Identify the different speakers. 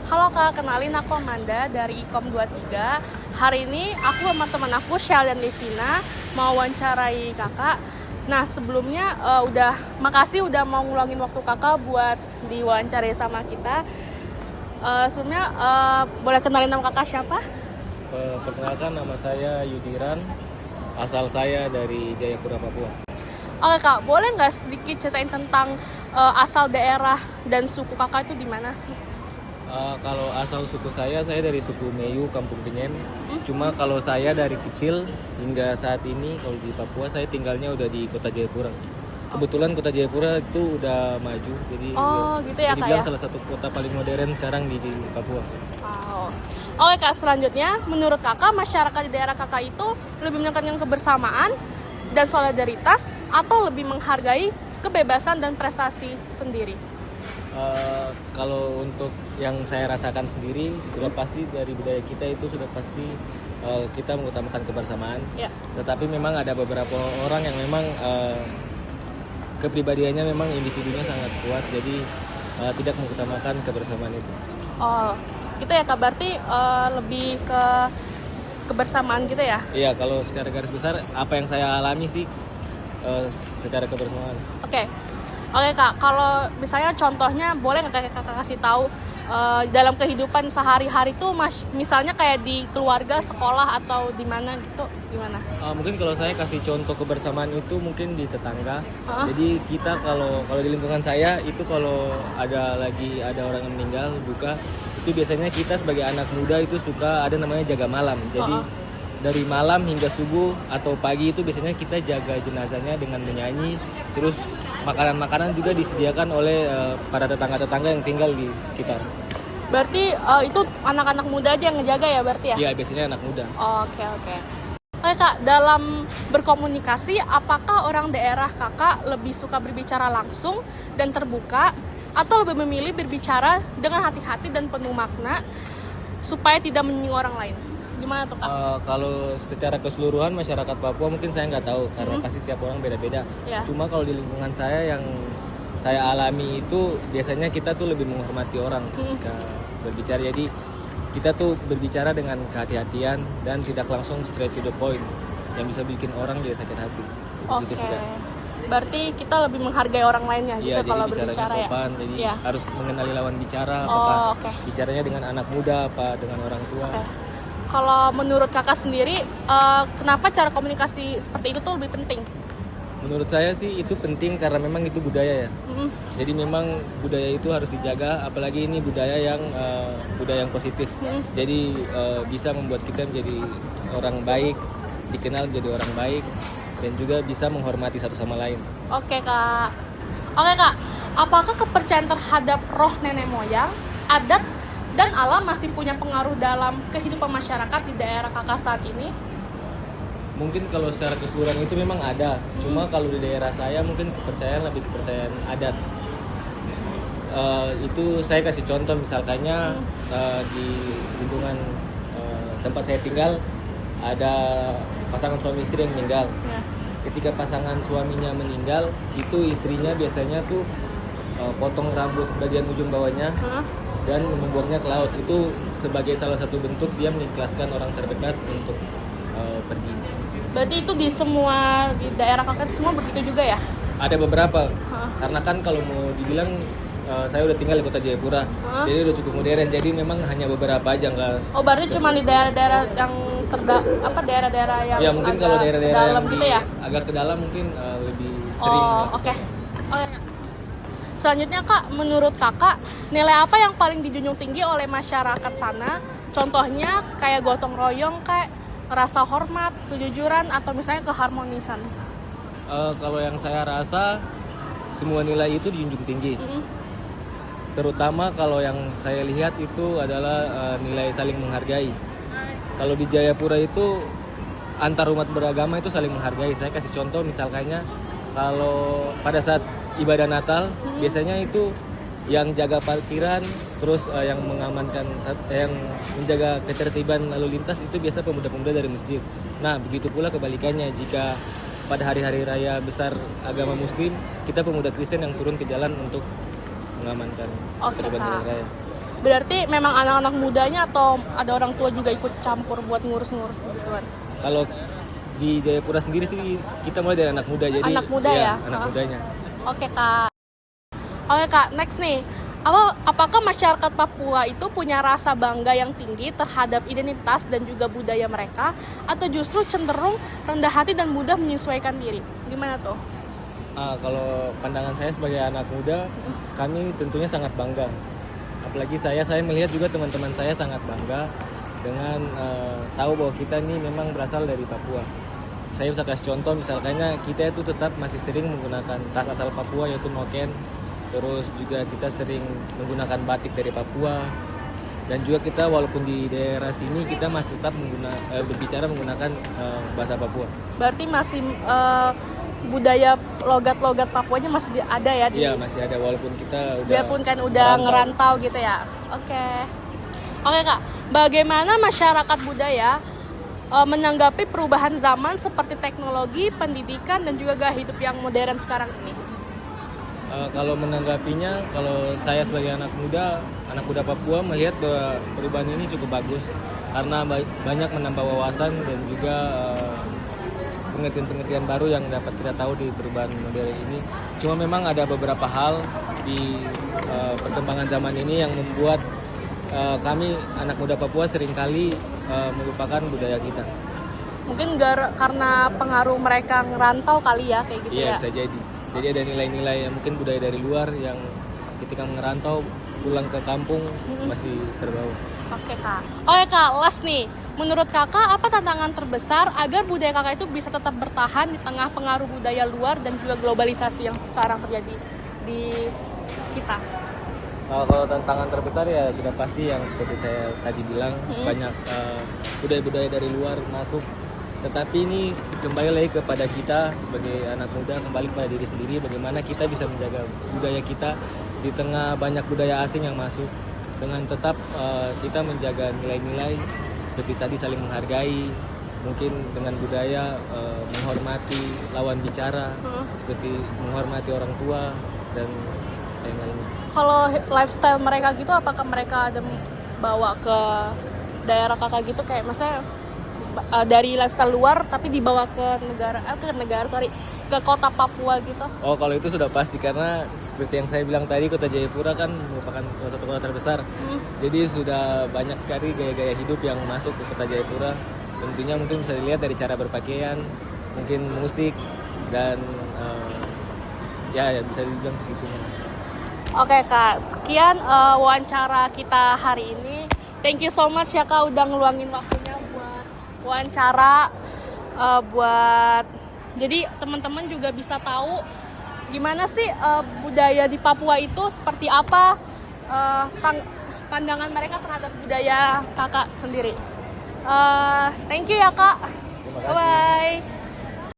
Speaker 1: Halo Kak, kenalin aku Amanda dari Ikom 23. Hari ini aku sama teman aku, Shell dan Devina, mau wawancarai Kakak. Nah, sebelumnya makasih udah mau ngulangin waktu Kakak buat diwawancarai sama kita. Sebelumnya boleh kenalin nama Kakak siapa?
Speaker 2: Perkenalkan, nama saya Yudiran, asal saya dari Jayapura, Papua.
Speaker 1: Oke Kak, boleh nggak sedikit ceritain tentang asal daerah dan suku Kakak itu di mana sih?
Speaker 2: Kalau asal suku saya dari suku Meyu, Kampung Kenyem. Cuma kalau saya dari kecil hingga saat ini, kalau di Papua saya tinggalnya udah di Kota Jayapura. Kebetulan Kota Jayapura itu udah maju, jadi
Speaker 1: gitu ya,
Speaker 2: bisa
Speaker 1: Kak,
Speaker 2: dibilang
Speaker 1: ya?
Speaker 2: salah satu kota paling modern sekarang di Papua.
Speaker 1: Wow. Oke Kak, selanjutnya menurut Kakak masyarakat di daerah Kakak itu lebih menekankan kebersamaan dan solidaritas atau lebih menghargai kebebasan dan prestasi sendiri?
Speaker 2: Kalau untuk yang saya rasakan sendiri, sudah pasti dari budaya kita itu sudah pasti kita mengutamakan kebersamaan.
Speaker 1: Ya.
Speaker 2: Tetapi memang ada beberapa orang yang memang kepribadiannya memang individunya sangat kuat, jadi tidak mengutamakan kebersamaan itu.
Speaker 1: Oh, gitu ya Kak. Berarti lebih ke kebersamaan gitu ya?
Speaker 2: Iya, kalau secara garis besar apa yang saya alami sih secara kebersamaan.
Speaker 1: Oke Kak, kalau misalnya contohnya boleh nggak Kakak kasih tahu dalam kehidupan sehari-hari tuh misalnya kayak di keluarga, sekolah atau di mana gitu, gimana?
Speaker 2: Mungkin kalau saya kasih contoh kebersamaan itu mungkin di tetangga. Jadi kita kalau di lingkungan saya itu kalau ada orang yang meninggal, duka, itu biasanya kita sebagai anak muda itu suka ada namanya jaga malam. Jadi dari malam hingga subuh atau pagi itu biasanya kita jaga jenazahnya dengan menyanyi. Terus makanan-makanan juga disediakan oleh para tetangga-tetangga yang tinggal di sekitar.
Speaker 1: Berarti itu anak-anak muda aja yang ngejaga ya berarti ya?
Speaker 2: Iya, biasanya anak muda.
Speaker 1: Oke. Oke Kak, dalam berkomunikasi apakah orang daerah Kakak lebih suka berbicara langsung dan terbuka atau lebih memilih berbicara dengan hati-hati dan penuh makna supaya tidak menyinggung orang lain? Gimana tuh Kak?
Speaker 2: Kalau secara keseluruhan masyarakat Papua mungkin saya nggak tahu karena pasti tiap orang beda-beda.
Speaker 1: Ya.
Speaker 2: Cuma kalau di lingkungan saya yang saya alami itu biasanya kita tuh lebih menghormati orang ketika berbicara. Jadi kita tuh berbicara dengan kehati-hatian dan tidak langsung straight to the point yang bisa bikin orang jadi sakit hati.
Speaker 1: Oke. Berarti kita lebih menghargai orang lainnya gitu kalau berbicara
Speaker 2: sopan,
Speaker 1: ya.
Speaker 2: Jadi
Speaker 1: Ya.
Speaker 2: harus mengenali lawan bicara, apakah
Speaker 1: Oke.
Speaker 2: bicaranya dengan anak muda apa dengan orang tua.
Speaker 1: Oke. Kalau menurut Kakak sendiri, kenapa cara komunikasi seperti itu tuh lebih penting?
Speaker 2: Menurut saya sih itu penting karena memang itu budaya ya. Jadi memang budaya itu harus dijaga, apalagi ini budaya yang positif. Jadi bisa membuat kita menjadi orang baik, dikenal menjadi orang baik, dan juga bisa menghormati satu sama lain.
Speaker 1: Oke Kak, apakah kepercayaan terhadap roh nenek moyang, adat, dan alam masih punya pengaruh dalam kehidupan masyarakat di daerah Kakak saat ini?
Speaker 2: Mungkin kalau secara keseluruhan itu memang ada, cuma kalau di daerah saya mungkin lebih kepercayaan adat. Itu saya kasih contoh misalkannya di lingkungan tempat saya tinggal ada pasangan suami istri yang meninggal.
Speaker 1: Ya.
Speaker 2: Ketika pasangan suaminya meninggal, itu istrinya biasanya tuh potong rambut bagian ujung bawahnya dan membuangnya ke laut. Itu sebagai salah satu bentuk dia mengikhlaskan orang terdekat untuk pergi.
Speaker 1: Berarti itu di semua di daerah Kakak semua begitu juga ya?
Speaker 2: Ada beberapa, karena kan kalau mau dibilang saya udah tinggal di Kota Jayapura, jadi udah cukup modern. Jadi memang hanya beberapa aja, nggak.
Speaker 1: Oh, berarti cuma di daerah-daerah yang daerah-daerah yang
Speaker 2: Ya mungkin kalau daerah-daerah
Speaker 1: dalam
Speaker 2: yang
Speaker 1: gitu ya?
Speaker 2: agak ke dalam mungkin lebih sering.
Speaker 1: Oke. Selanjutnya Kak, menurut Kakak nilai apa yang paling dijunjung tinggi oleh masyarakat sana? Contohnya kayak gotong royong, kayak rasa hormat, kejujuran, atau misalnya keharmonisan?
Speaker 2: Kalau yang saya rasa semua nilai itu dijunjung tinggi. Terutama kalau yang saya lihat itu adalah nilai saling menghargai. Kalau di Jayapura itu antar umat beragama itu saling menghargai. Saya kasih contoh misalkannya kalau pada saat ibadah Natal biasanya itu yang jaga parkiran, terus yang menjaga ketertiban lalu lintas itu biasa pemuda-pemuda dari masjid. Nah, begitu pula kebalikannya, jika pada hari-hari raya besar agama Muslim, kita pemuda Kristen yang turun ke jalan untuk mengamankan ketertiban hari raya.
Speaker 1: Berarti memang anak-anak mudanya atau ada orang tua juga ikut campur buat ngurus-ngurus begituan?
Speaker 2: Kalau di Jayapura sendiri sih kita mulai dari anak muda, jadi
Speaker 1: Anak muda ya?
Speaker 2: anak mudanya.
Speaker 1: Oke Kak, next nih. Apakah masyarakat Papua itu punya rasa bangga yang tinggi terhadap identitas dan juga budaya mereka, atau justru cenderung rendah hati dan mudah menyesuaikan diri? Gimana tuh?
Speaker 2: Kalau pandangan saya sebagai anak muda, kami tentunya sangat bangga. Apalagi saya melihat juga teman-teman saya sangat bangga dengan tahu bahwa kita ini memang berasal dari Papua. Saya bisa kasih contoh, misalnya kita itu tetap masih sering menggunakan tas asal Papua yaitu noken. Terus juga kita sering menggunakan batik dari Papua. Dan juga kita walaupun di daerah sini kita masih tetap berbicara menggunakan bahasa Papua.
Speaker 1: Berarti masih budaya logat-logat Papuanya masih ada ya?
Speaker 2: Iya, masih ada walaupun kita
Speaker 1: biarpun kan udah ngerantau gitu ya. Oke Kak, bagaimana masyarakat budaya menanggapi perubahan zaman seperti teknologi, pendidikan, dan juga gaya hidup yang modern sekarang ini?
Speaker 2: Kalau menanggapinya, kalau saya sebagai anak muda Papua melihat bahwa perubahan ini cukup bagus karena banyak menambah wawasan dan juga pengertian-pengertian baru yang dapat kita tahu di perubahan modern ini. Cuma memang ada beberapa hal di perkembangan zaman ini yang membuat kami anak muda Papua seringkali melupakan budaya kita.
Speaker 1: Mungkin karena pengaruh mereka ngerantau kali ya, kayak gitu ya?
Speaker 2: Iya, bisa jadi. Jadi ada nilai-nilai yang mungkin budaya dari luar yang ketika ngerantau pulang ke kampung masih terbawa.
Speaker 1: Oke Kak, last nih. Menurut Kakak, apa tantangan terbesar agar budaya Kakak itu bisa tetap bertahan di tengah pengaruh budaya luar dan juga globalisasi yang sekarang terjadi di kita?
Speaker 2: Kalau tantangan terbesar ya sudah pasti yang seperti saya tadi bilang, banyak budaya-budaya dari luar masuk. Tetapi ini kembali lagi kepada kita sebagai anak muda, kembali kepada diri sendiri, bagaimana kita bisa menjaga budaya kita di tengah banyak budaya asing yang masuk, dengan tetap kita menjaga nilai-nilai seperti tadi saling menghargai, mungkin dengan budaya menghormati lawan bicara, seperti menghormati orang tua dan lain-lainnya.
Speaker 1: Kalau lifestyle mereka gitu, apakah mereka ada bawa ke daerah Kakak gitu, kayak maksudnya dari lifestyle luar tapi dibawa ke ke kota Papua gitu?
Speaker 2: Oh, kalau itu sudah pasti, karena seperti yang saya bilang tadi, kota Jayapura kan merupakan salah satu kota terbesar. Jadi sudah banyak sekali gaya-gaya hidup yang masuk ke kota Jayapura. Tentunya mungkin bisa dilihat dari cara berpakaian, mungkin musik, dan ya bisa dibilang segitunya.
Speaker 1: Oke Kak, sekian wawancara kita hari ini. Thank you so much ya Kak udah ngeluangin waktunya buat wawancara, jadi teman-teman juga bisa tahu gimana sih budaya di Papua itu seperti apa, pandangan mereka terhadap budaya Kakak sendiri. Thank you ya Kak.
Speaker 2: Terima kasih.
Speaker 1: Bye.